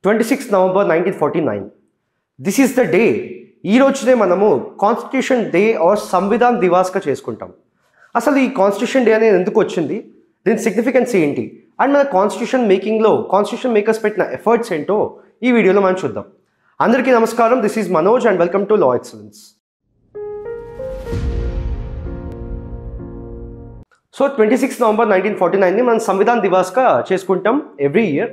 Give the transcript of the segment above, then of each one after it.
26th November 1949. This is the day. ఈ రోజునే మనము కాన్స్టిట్యూషన్ డే ఆర్ సంవిధాన్ దివాస్గా చేసుకుంటాం. అసలు ఈ కాన్స్టిట్యూషన్ డే అనేది ఎందుకు వచ్చింది, దీని సిగ్నిఫికెన్స్ ఏంటి, అండ్ మన కాన్స్టిట్యూషన్ మేకింగ్లో కాన్స్టిట్యూషన్ మేకర్స్ పెట్టిన ఎఫర్ట్స్ ఏంటో ఈ వీడియోలో మనం చూద్దాం. అందరికీ నమస్కారం. This is Manoj and welcome to law excellence. So 26 November 1949ని మనం సంవిధాన్ దివాస్గా చేసుకుంటాం ఎవ్రీ ఇయర్.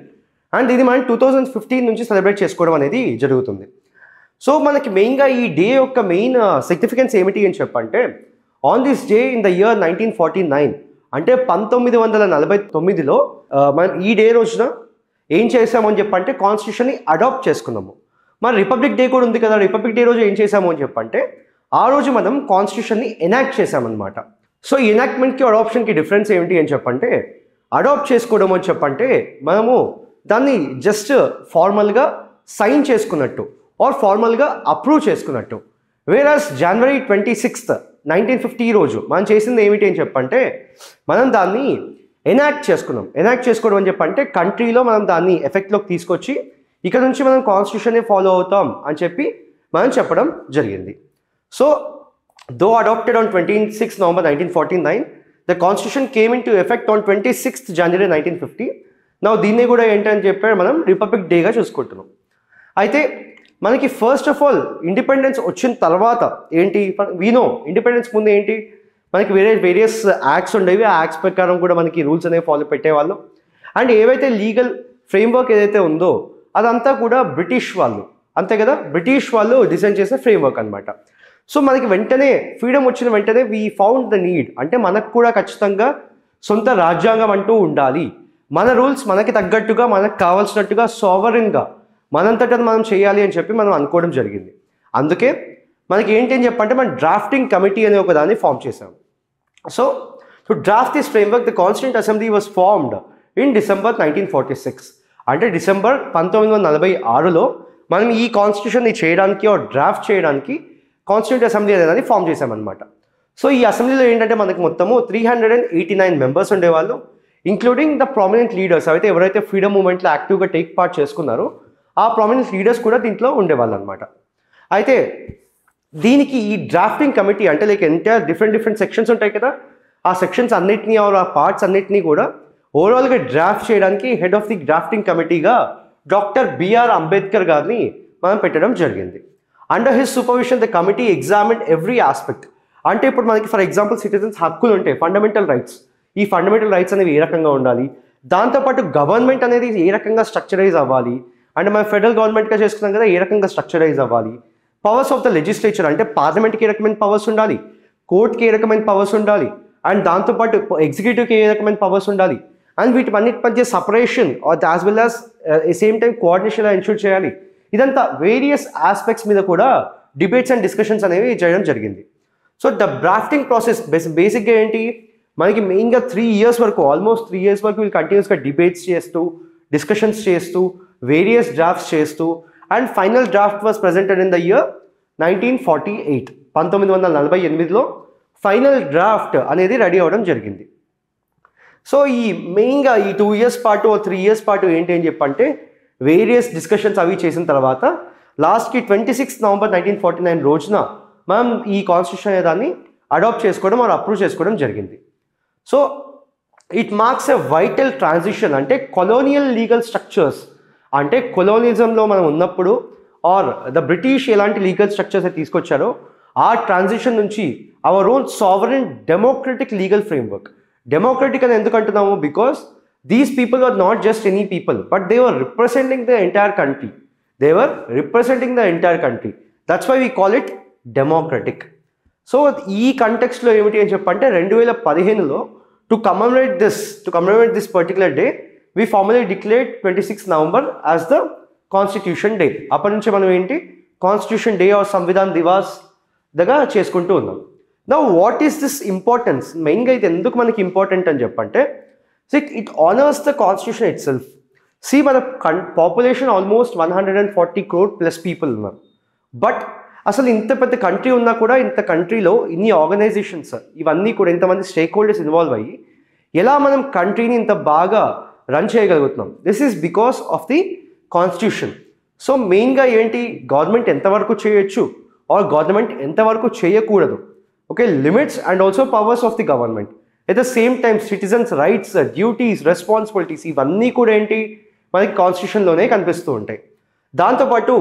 అండ్ ఇది మనం 2015 నుంచి సెలబ్రేట్ చేసుకోవడం అనేది జరుగుతుంది. సో మనకి మెయిన్గా ఈ డే యొక్క మెయిన్ సిగ్నిఫికెన్స్ ఏమిటి అని చెప్పంటే, on this day in the year 1949 అంటే 1949లో మనం ఈ డే రోజున ఏం చేసామని చెప్పంటే కాన్స్టిట్యూషన్ని అడాప్ట్ చేసుకున్నాము. మన రిపబ్లిక్ డే కూడా ఉంది కదా, రిపబ్లిక్ డే రోజు ఏం చేసాము అని చెప్పంటే ఆ రోజు మనం కాన్స్టిట్యూషన్ని ఎనాక్ట్ చేసామన్నమాట. సో ఈ ఎనాక్ట్మెంట్కి అడాప్షన్కి డిఫరెన్స్ ఏమిటి అని చెప్పంటే, అడాప్ట్ చేసుకోవడం అని చెప్పంటే మనము దాన్ని జస్ట్ ఫార్మల్గా సైన్ చేసుకున్నట్టు ఆర్ ఫార్మల్గా అప్రూవ్ చేసుకున్నట్టు. వేరస్ జనవరి 26th 1950 రోజు మనం చేసింది ఏమిటి అని చెప్పంటే మనం దాన్ని ఎనాక్ట్ చేసుకున్నాం. ఎనాక్ట్ చేసుకోవడం అని చెప్పంటే కంట్రీలో మనం దాన్ని ఎఫెక్ట్లోకి తీసుకొచ్చి ఇక్కడ నుంచి మనం కాన్స్టిట్యూషన్ని ఫాలో అవుతాం అని చెప్పి మనం చెప్పడం జరిగింది. So though adopted on 26 November 1949, the constitution came into effect on 26th January 1950. Now దీన్ని కూడా ఏంటని చెప్పారు మనం రిపబ్లిక్ డేగా చూసుకుంటున్నాం. అయితే మనకి ఫస్ట్ ఆఫ్ ఆల్ ఇండిపెండెన్స్ వచ్చిన తర్వాత ఏంటి, వీనో ఇండిపెండెన్స్ ముందు ఏంటి మనకి వేరియస్ యాక్ట్స్ ఉండేవి. ఆ యాక్ట్స్ ప్రకారం కూడా మనకి రూల్స్ అనేవి ఫాలో పెట్టేవాళ్ళు. అండ్ ఏవైతే లీగల్ ఫ్రేమ్వర్క్ ఏదైతే ఉందో అదంతా కూడా బ్రిటిష్ వాళ్ళు, అంతే కదా, బ్రిటిష్ వాళ్ళు డిజైన్ చేసిన ఫ్రేమ్వర్క్ అనమాట. సో మనకి వెంటనే ఫ్రీడమ్ వచ్చిన వెంటనే వీ ఫౌండ్ ద నీడ్, అంటే మనకు కూడా ఖచ్చితంగా సొంత రాజ్యాంగం అంటూ ఉండాలి, మన రూల్స్ మనకి తగ్గట్టుగా మనకు కావాల్సినట్టుగా సావరెన్గా మనంతటా మనం చేయాలి అని చెప్పి మనం అనుకోవడం జరిగింది. అందుకే మనకి ఏంటి అని చెప్పంటే మనం డ్రాఫ్టింగ్ కమిటీ అనే ఒక దాన్ని ఫామ్ చేసాం. So to draft this framework the constituent assembly was formed in December 1946. అంటే December 1946లో మనం ఈ కాన్స్టిట్యూషన్ని చేయడానికి డ్రాఫ్ట్ చేయడానికి కాన్స్టిట్యూంట్ అసెంబ్లీ అనేది ఫామ్ చేశామన్నమాట. సో ఈ అసెంబ్లీలో ఏంటంటే మనకు మొత్తము 389 మెంబర్స్ ఉండేవాళ్ళు, ఇంక్లూడింగ్ ద ప్రామినెంట్ లీడర్స్. అయితే ఎవరైతే ఫ్రీడమ్ మూవ్మెంట్లో యాక్టివ్గా టేక్ పార్ట్ చేసుకున్నారో ఆ ప్రామినెంట్ లీడర్స్ కూడా దీంట్లో ఉండేవాళ్ళు అనమాట. అయితే దీనికి ఈ డ్రాఫ్టింగ్ కమిటీ అంటే లైక్ ఎంటైర్ డిఫరెంట్ సెక్షన్స్ ఉంటాయి కదా, ఆ సెక్షన్స్ అన్నిటినీ ఆ పార్ట్స్ అన్నిటినీ కూడా ఓవరాల్గా డ్రాఫ్ట్ చేయడానికి హెడ్ ఆఫ్ ది డ్రాఫ్టింగ్ కమిటీగా డాక్టర్ బిఆర్ అంబేద్కర్ గారిని మనం పెట్టడం జరిగింది. Under his supervision the committee examined every aspect. అంటే ఇప్పుడు మనకి ఫర్ ఎగ్జాంపుల్ సిటిజన్స్ హక్కులు ఉంటాయి, ఫండమెంటల్ రైట్స్. ఈ ఫండమెంటల్ రైట్స్ అనేవి ఏ రకంగా ఉండాలి, దాంతోపాటు గవర్నమెంట్ అనేది ఏ రకంగా స్ట్రక్చరైజ్ అవ్వాలి, అంటే మనం ఫెడరల్ గవర్నమెంట్గా చేసుకున్నాం కదా, ఏ రకంగా స్ట్రక్చరైజ్ అవ్వాలి, పవర్స్ ఆఫ్ ద లెజిస్లేచర్ అంటే పార్లమెంట్కి ఏ రకమైన పవర్స్ ఉండాలి, కోర్టుకి ఏ రకమైన పవర్స్ ఉండాలి, అండ్ దాంతోపాటు ఎగ్జిక్యూటివ్కి ఏ రకమైన పవర్స్ ఉండాలి, అండ్ వీటి అన్నిటి మధ్య separation as well as same time coordination ensure చేయాలి. ఇదంతా వేరియస్ ఆస్పెక్ట్స్ మీద కూడా డిబేట్స్ అండ్ డిస్కషన్స్ అనేవి చేయడం జరిగింది. సో ద డ్రాఫ్టింగ్ ప్రాసెస్ బేసిక్గా ఏంటి, మనకి మెయిన్గా 3 years వరకు, ఆల్మోస్ట్ 3 years వరకు వీళ్ళు కంటిన్యూస్గా డిబేట్స్ చేస్తూ డిస్కషన్స్ చేస్తూ వేరియస్ డ్రాఫ్ట్స్ చేస్తూ and final draft was presented in the year 1948. 1948లో ఫైనల్ డ్రాఫ్ట్ అనేది రెడీ అవ్వడం జరిగింది. సో ఈ మెయిన్గా ఈ 2 years పాటు 3 years పాటు ఏంటి అని చెప్పంటే వేరియస్ డిస్కషన్స్ అవి చేసిన తర్వాత లాస్ట్కి 26 నవంబర్ 1949 రోజున మనం ఈ కాన్స్టిట్యూషన్ అనే దాన్ని అడాప్ట్ చేసుకోవడం ఆర్ అప్రూవ్ చేసుకోవడం జరిగింది. So it marks a vital transition. అంటే కొలోనియల్ లీగల్ స్ట్రక్చర్స్, అంటే కొలోనియలిజంలో మనం ఉన్నప్పుడు ఆర్ ద బ్రిటిష్ ఎలాంటి లీగల్ స్ట్రక్చర్స్ అయితే తీసుకొచ్చారో ఆ ట్రాన్సిషన్ నుంచి our own sovereign democratic legal framework. Democratic అని ఎందుకు అంటున్నాము, because these people were not just any people, but they were representing the entire country. They were representing the entire country. That's why we call it democratic. So ఈ కంటెక్స్ట్లో ఏమిటి అని చెప్పంటే 2015లో to commemorate this particular day, we formally declared 26 November as the Constitution Day. అప్పటి నుంచి మనం ఏంటి constitution day or Samvidhan Diwas దగ్గర చేసుకుంటూ ఉన్నాం. Now what is this importance? మెయిన్గా ఇది ఎందుకు మనకి ఇంపార్టెంట్ అని చెప్పంటే, it honors the constitution itself. See, మన population almost 140 crore plus people ఉన్నారు. బట్ అసలు ఇంత పెద్ద కంట్రీ ఉన్నా కూడా ఇంత కంట్రీలో ఇన్ని ఆర్గనైజేషన్స్ ఇవన్నీ కూడా ఇంతమంది స్టేక్ హోల్డర్స్ ఇన్వాల్వ్ అయ్యి ఎలా మనం కంట్రీని ఇంత బాగా రన్ చేయగలుగుతున్నాం. This is because of the constitution. So మెయిన్గా ఏంటి, గవర్నమెంట్ ఎంతవరకు చేయొచ్చు ఆర్ గవర్నమెంట్ ఎంతవరకు చేయకూడదు, okay, limits and also powers of the government. At the same time citizens rights, duties, responsibilities ఇవన్నీ కూడా ఏంటి మనకి కాన్స్టిట్యూషన్లోనే కనిపిస్తూ ఉంటాయి. దాంతోపాటు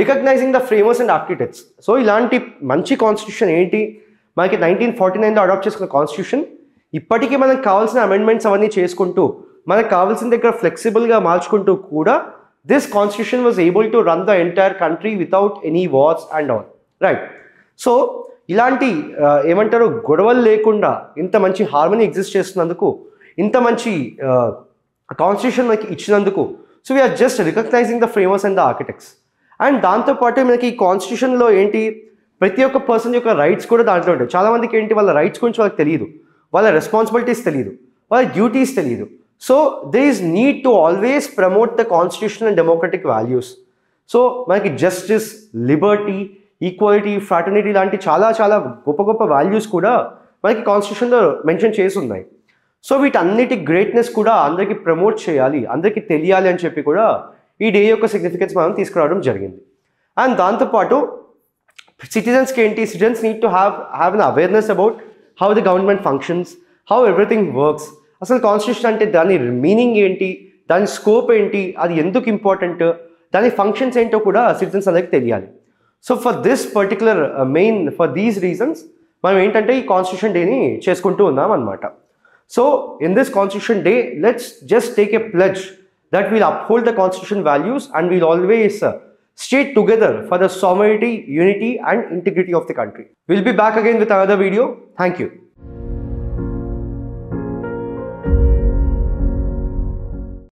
recognising the framers and architects. So ఇలాంటి మంచి కాన్స్టిట్యూషన్ ఏంటి, మనకి 1949లో అడాప్ట్ చేసుకున్న కాన్స్టిట్యూషన్ ఇప్పటికీ మనకు కావాల్సిన అమెండ్మెంట్స్ అవన్నీ చేసుకుంటూ మనకు కావాల్సిన దగ్గర ఫ్లెక్సిబుల్గా మార్చుకుంటూ కూడా this constitution was able to run the entire country without any wars and all, right. So ఇలాంటి ఏమంటారు గొడవలు లేకుండా ఇంత మంచి హార్మనీ ఎగ్జిస్ట్ చేస్తున్నందుకు, ఇంత మంచి కాన్స్టిట్యూషన్ మనకి ఇచ్చినందుకు, so we're just recognising the framers and the architects. And దాంతోపాటు మనకి ఈ కాన్స్టిట్యూషన్లో ఏంటి ప్రతి ఒక్క పర్సన్ యొక్క రైట్స్ కూడా దాంట్లో ఉంటాయి. చాలామందికి ఏంటి వాళ్ళ రైట్స్ గురించి వాళ్ళకి తెలియదు, వాళ్ళ రెస్పాన్సిబిలిటీస్ తెలియదు, వాళ్ళ డ్యూటీస్ తెలియదు. So they is need to always promote the constitution and democratic values. So మనకి జస్టిస్, లిబర్టీ, ఈక్వాలిటీ, ఫ్రాటర్నిటీ లాంటి చాలా చాలా గొప్ప గొప్ప వాల్యూస్ కూడా మనకి కాన్స్టిట్యూషన్లో మెన్షన్ చేసి ఉన్నాయి. సో వీటన్నిటి గ్రేట్నెస్ కూడా అందరికీ ప్రమోట్ చేయాలి, అందరికీ తెలియాలి అని చెప్పి కూడా ఈ డే యొక్క సిగ్నిఫికెన్స్ మనం తీసుకురావడం జరిగింది. అండ్ దాంతోపాటు సిటిజన్స్కి ఏంటి, citizens need to have an awareness about how the government functions, how everything works. అసలు కాన్స్టిట్యూషన్ అంటే దాని మీనింగ్ ఏంటి, దాని స్కోప్ ఏంటి, అది ఎందుకు ఇంపార్టెంట్, దాని ఫంక్షన్స్ ఏంటో కూడా సిటిజన్స్ అందరికి తెలియాలి. So for this particular for these reasons మనం ఏంటంటే ఈ కాన్స్టిట్యూషన్ డేని చేసుకుంటూ ఉన్నాం అనమాట. So in this constitution day let's just take a pledge that we'll uphold the constitution values and we'll always stay together for the sovereignty, unity and integrity of the country. We'll be back again with another video. Thank you.